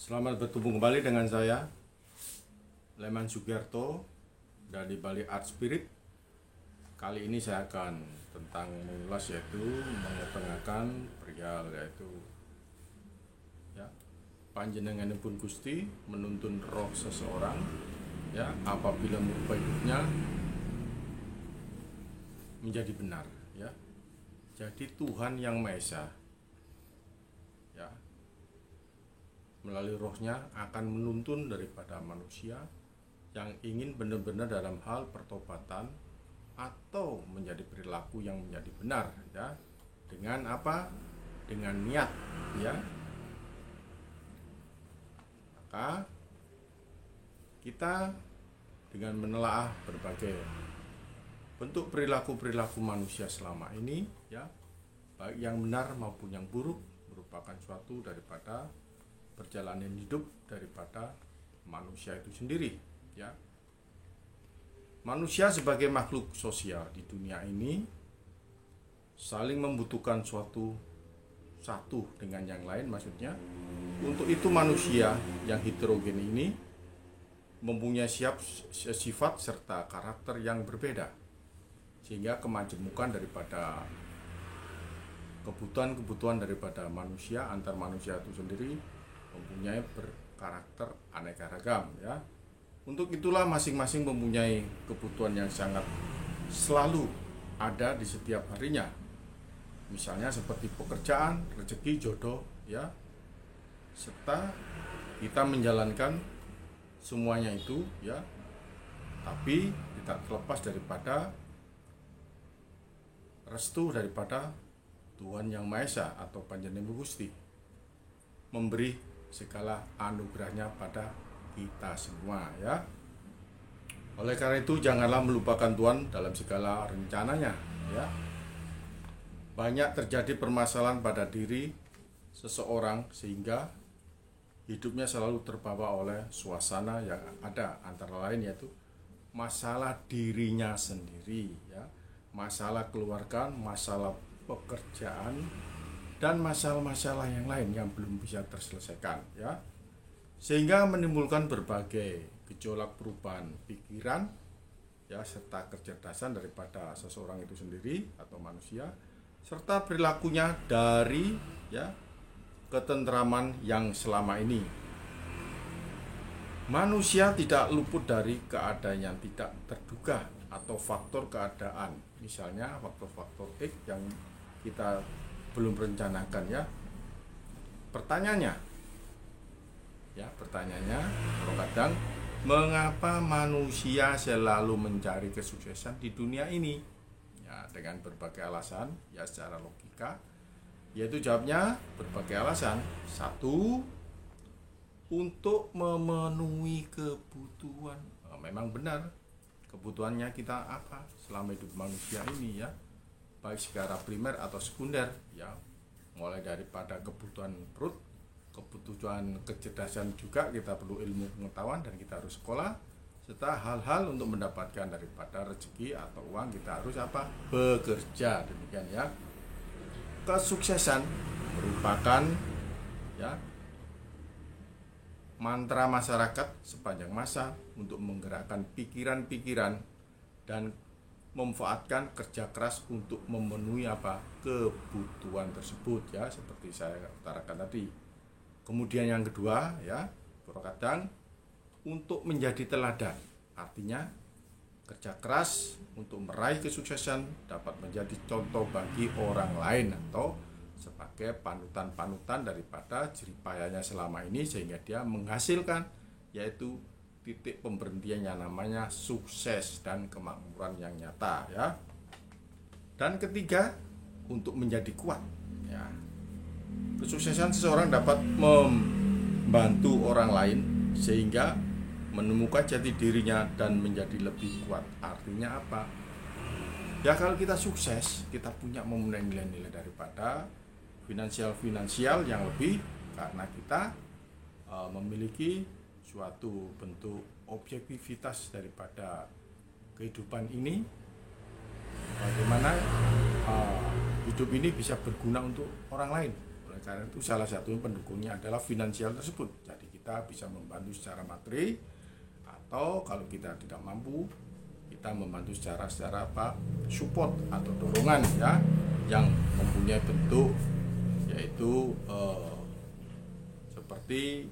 Selamat bertemu kembali dengan saya, Leman Sugiarto dari Bali Art Spirit. Kali ini saya akan tentang mengulas yaitu mengetengahkan perihal yaitu panjenenganipun Gusti menuntun roh seseorang apabila merubah hidupnya menjadi benar Jadi Tuhan yang Maha Esa melalui rohnya akan menuntun daripada manusia yang ingin benar-benar dalam hal pertobatan atau menjadi perilaku yang menjadi benar dengan apa? Dengan niat Maka kita dengan menelaah berbagai bentuk perilaku-perilaku manusia selama ini baik yang benar maupun yang buruk merupakan suatu daripada perjalanan hidup daripada manusia itu sendiri Manusia sebagai makhluk sosial di dunia ini saling membutuhkan satu dengan yang lain, maksudnya untuk itu manusia yang heterogen ini mempunyai sifat serta karakter yang berbeda, sehingga kemajemukan daripada kebutuhan daripada manusia antar manusia itu sendiri mempunyai berkarakter aneka ragam Untuk itulah masing-masing mempunyai kebutuhan yang sangat selalu ada di setiap harinya. Misalnya seperti pekerjaan, rezeki, jodoh serta kita menjalankan semuanya itu tapi tidak terlepas daripada restu daripada Tuhan yang Maha Esa atau Panjenengan Gusti memberi segala anugerahnya pada kita semua Oleh karena itu janganlah melupakan Tuhan dalam segala rencananya Banyak terjadi permasalahan pada diri seseorang sehingga hidupnya selalu terbawa oleh suasana yang ada, antara lain yaitu masalah dirinya sendiri masalah keluarga, masalah pekerjaan, dan masalah-masalah yang lain yang belum bisa terselesaikan sehingga menimbulkan berbagai gejolak perubahan pikiran serta kecerdasan daripada seseorang itu sendiri atau manusia, serta perilakunya dari ketentraman yang selama ini. Manusia tidak luput dari keadaan yang tidak terduga atau faktor keadaan, misalnya faktor-faktor X yang kita belum rencanakan Pertanyaannya kadang mengapa manusia selalu mencari kesuksesan di dunia ini dengan berbagai alasan secara logika, yaitu jawabnya berbagai alasan. Satu, untuk memenuhi kebutuhan. Memang benar kebutuhannya kita apa selama hidup manusia ini baik secara primer atau sekunder mulai daripada kebutuhan perut, kebutuhan kecerdasan, juga kita perlu ilmu pengetahuan dan kita harus sekolah, serta hal-hal untuk mendapatkan daripada rezeki atau uang kita harus bekerja, demikian Kesuksesan merupakan mantra masyarakat sepanjang masa untuk menggerakkan pikiran-pikiran dan memanfaatkan kerja keras untuk memenuhi kebutuhan tersebut seperti saya utarakan tadi. Kemudian yang kedua kadang untuk menjadi teladan, artinya kerja keras untuk meraih kesuksesan dapat menjadi contoh bagi orang lain atau sebagai panutan-panutan daripada jeripayanya selama ini, sehingga dia menghasilkan yaitu titik pemberhentian yang namanya sukses dan kemakmuran yang nyata Dan ketiga, untuk menjadi kuat Kesuksesan seseorang dapat membantu orang lain sehingga menemukan jati dirinya dan menjadi lebih kuat. Artinya apa? Kalau kita sukses, kita punya memenuhi nilai-nilai daripada finansial yang lebih, karena kita memiliki suatu bentuk objektivitas daripada kehidupan ini, bagaimana hidup ini bisa berguna untuk orang lain. Oleh karena itu salah satu pendukungnya adalah finansial tersebut. Jadi kita kita bisa membantu secara materi, atau kalau kita tidak mampu, kita membantu secara apa, support atau dorongan ya, yang mempunyai bentuk yaitu seperti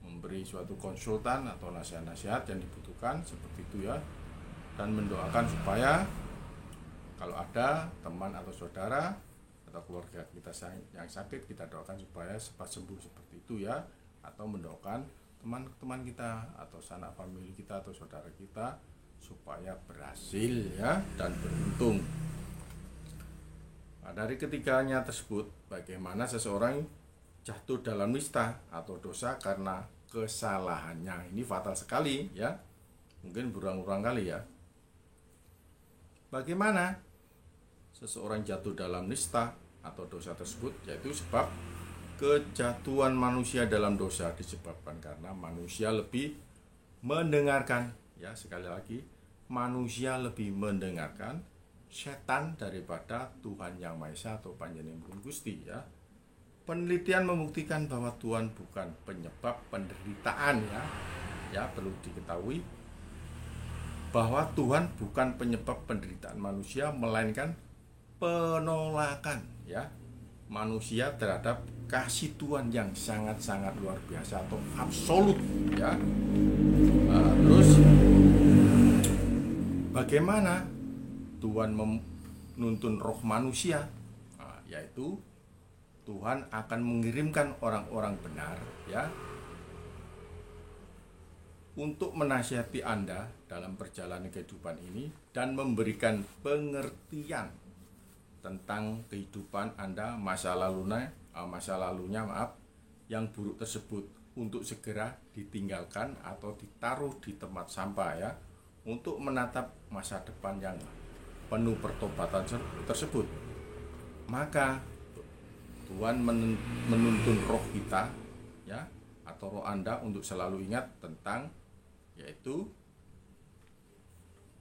memberi suatu konsultan atau nasihat-nasihat yang dibutuhkan seperti itu ya, dan mendoakan supaya kalau ada teman atau saudara atau keluarga kita yang sakit, kita doakan supaya cepat sembuh seperti itu ya, atau mendoakan teman-teman kita atau sanak famili kita atau saudara kita supaya berhasil ya dan beruntung. Nah, dari ketiganya tersebut, bagaimana seseorang jatuh dalam nista atau dosa karena kesalahannya. Ini fatal sekali ya, mungkin berulang-ulang kali ya. Bagaimana seseorang jatuh dalam nista atau dosa tersebut, yaitu sebab kejatuhan manusia dalam dosa disebabkan karena manusia lebih mendengarkan ya, sekali lagi, manusia lebih mendengarkan setan daripada Tuhan Yang Maha Esa atau Panjenengan Gusti ya. Penelitian membuktikan bahwa Tuhan bukan penyebab penderitaan ya. Ya, perlu diketahui bahwa Tuhan bukan penyebab penderitaan manusia, melainkan penolakan ya manusia terhadap kasih Tuhan yang sangat-sangat luar biasa atau absolut ya. Terus bagaimana Tuhan menuntun roh manusia? Yaitu Tuhan akan mengirimkan orang-orang benar ya untuk menasihati Anda dalam perjalanan kehidupan ini dan memberikan pengertian tentang kehidupan Anda masa lalunya yang buruk tersebut, untuk segera ditinggalkan atau ditaruh di tempat sampah ya, untuk menatap masa depan yang penuh pertobatan tersebut. Maka Tuhan menuntun roh kita ya, atau roh Anda untuk selalu ingat tentang yaitu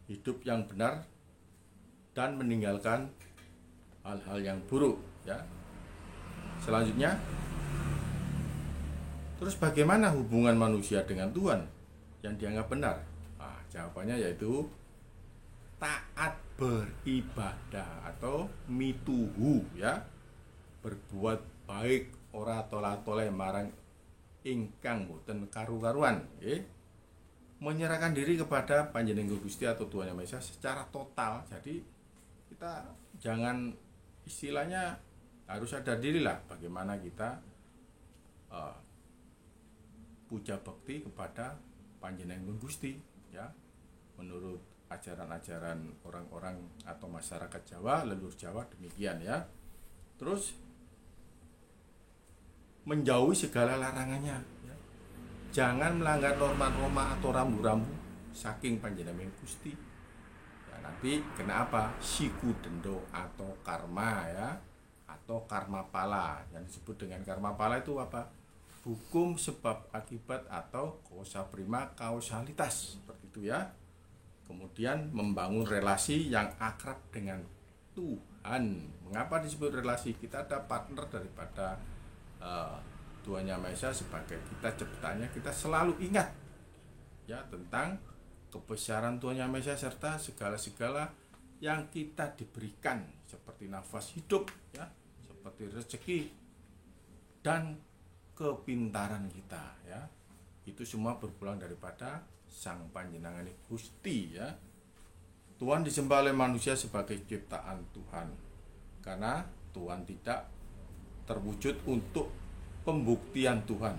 hidup yang benar dan meninggalkan hal-hal yang buruk ya. Selanjutnya, terus bagaimana hubungan manusia dengan Tuhan yang dianggap benar? Jawabannya yaitu taat beribadah atau mituhu ya, berbuat baik ora tola-tole marang ingkang boten karu-karuan, menyerahkan diri kepada Panjenengan Gusti atau Tuhan Yang Maha Esa secara total. Jadi kita jangan, istilahnya harus sadar dirilah bagaimana kita puja bakti kepada Panjenengan Gusti ya, menurut ajaran-ajaran orang-orang atau masyarakat Jawa, leluhur Jawa demikian ya. Terus menjauhi segala larangannya ya. Jangan melanggar norma-norma atau rambu-rambu saking Panjenengan Gusti ya, nanti kena apa? Siku dendo atau karma ya, atau karma pala. Yang disebut dengan karma pala itu apa? Hukum sebab akibat atau causa prima kausalitas, seperti itu ya. Kemudian membangun relasi yang akrab dengan Tuhan. Mengapa disebut relasi? Kita ada partner daripada Tuhan Yang Maha Esa sebagai kita ciptaannya. Kita selalu ingat ya tentang kebesaran Tuhan Yang Maha Esa serta segala-segala yang kita diberikan, seperti nafas hidup ya, seperti rezeki dan kepintaran kita ya. Itu semua berpulang daripada Sang Panjenengan Gusti ya. Tuhan disembah oleh manusia sebagai ciptaan Tuhan, karena Tuhan tidak terwujud untuk pembuktian Tuhan.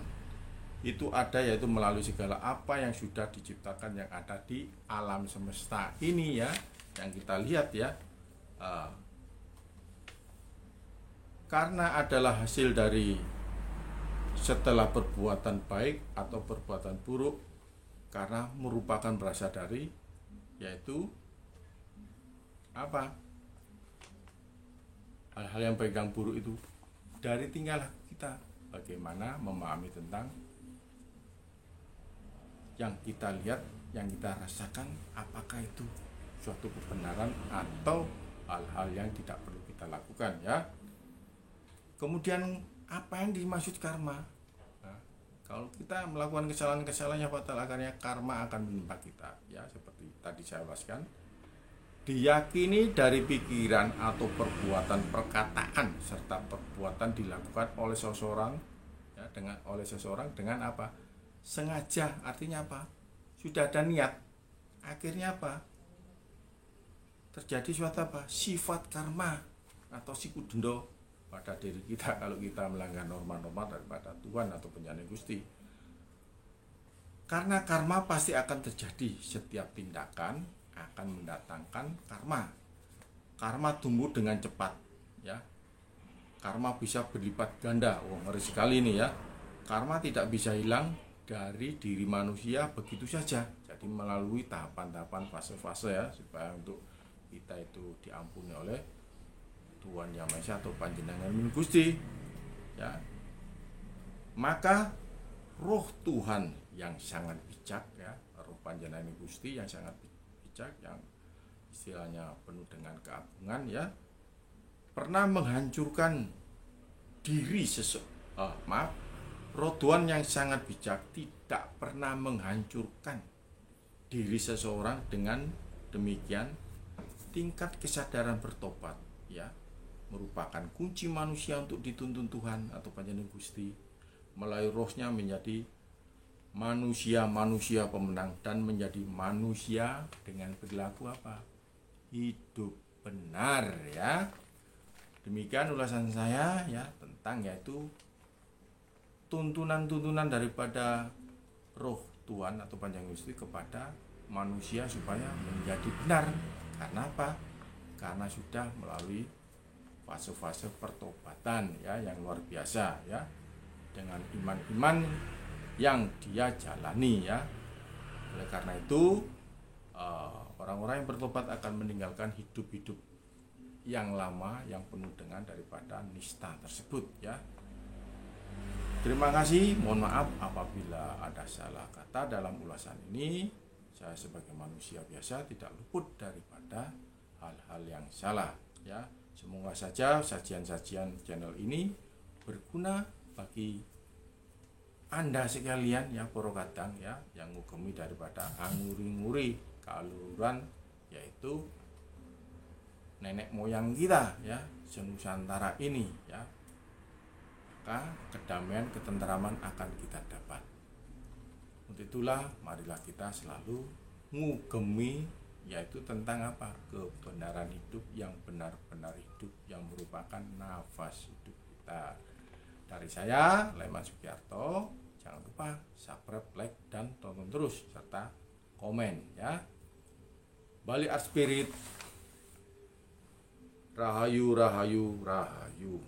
Itu ada yaitu melalui segala apa yang sudah diciptakan yang ada di alam semesta ini ya, yang kita lihat ya. Karena adalah hasil dari setelah perbuatan baik atau perbuatan buruk, karena merupakan berasal dari yaitu apa? Hal-hal yang baik dan buruk itu dari tingkah kita, bagaimana memahami tentang yang kita lihat, yang kita rasakan, apakah itu suatu kebenaran atau hal-hal yang tidak perlu kita lakukan ya. Kemudian apa yang dimaksud karma? Nah, Kalau kita melakukan kesalahan-kesalahan yang fatal, akhirnya karma akan menimpa kita. Ya, seperti tadi saya jelaskan. Diyakini dari pikiran atau perbuatan, perkataan serta perbuatan dilakukan oleh seseorang, ya, dengan apa? Sengaja, artinya apa? Sudah ada niat. Akhirnya apa? Terjadi suatu apa? Sifat karma atau sikudendo pada diri kita kalau kita melanggar norma-norma daripada Tuhan atau penyayang Gusti. Karena karma pasti akan terjadi, setiap tindakan akan mendatangkan karma. Karma tumbuh dengan cepat, ya. Karma bisa berlipat ganda. Ngeri sekali ini ya. Karma tidak bisa hilang dari diri manusia begitu saja. Jadi melalui tahapan-tahapan fase-fase ya, supaya untuk kita itu diampuni oleh Tuhan Yang Maha Esa atau Panjenengan Gusti, ya. Maka roh Tuhan yang sangat bijak, ya, roh Panjenengan Gusti yang sangat bijak, yang istilahnya penuh dengan keagungan, ya, pernah menghancurkan diri roh Tuhan yang sangat bijak tidak pernah menghancurkan diri seseorang. Dengan demikian tingkat kesadaran bertobat, ya, merupakan kunci manusia untuk dituntun Tuhan atau Panjenengan Gusti melalui rohnya menjadi manusia pemenang dan menjadi manusia dengan perilaku apa? Hidup benar, ya. Demikian ulasan saya, ya, tentang yaitu tuntunan-tuntunan daripada roh Tuhan atau Panjenengan Gusti kepada manusia supaya menjadi benar. Karena apa? Karena sudah melalui fase-fase pertobatan, ya, yang luar biasa, ya, dengan iman-iman yang dia jalani, ya. Oleh karena itu orang-orang yang bertobat akan meninggalkan hidup-hidup yang lama yang penuh dengan daripada nista tersebut, ya. Terima kasih, mohon maaf apabila ada salah kata dalam ulasan ini. Saya sebagai manusia biasa tidak luput daripada hal-hal yang salah, ya. Semoga saja sajian-sajian channel ini berguna bagi Anda sekalian, ya, poro kadang, ya, yang ngugemi daripada anguri-nguri kaluhuran, yaitu nenek moyang kita, ya, senusantara ini, ya. Maka kedamaian, ketentraman akan kita dapat. Untuk itulah marilah kita selalu ngugemi, yaitu tentang apa? Kebenaran hidup yang benar-benar hidup, yang merupakan nafas hidup kita. Dari saya, Leman Sugiarto, jangan lupa subscribe, like, dan tonton terus serta komen, ya. Bali Art Spirit, rahayu, rahayu, rahayu.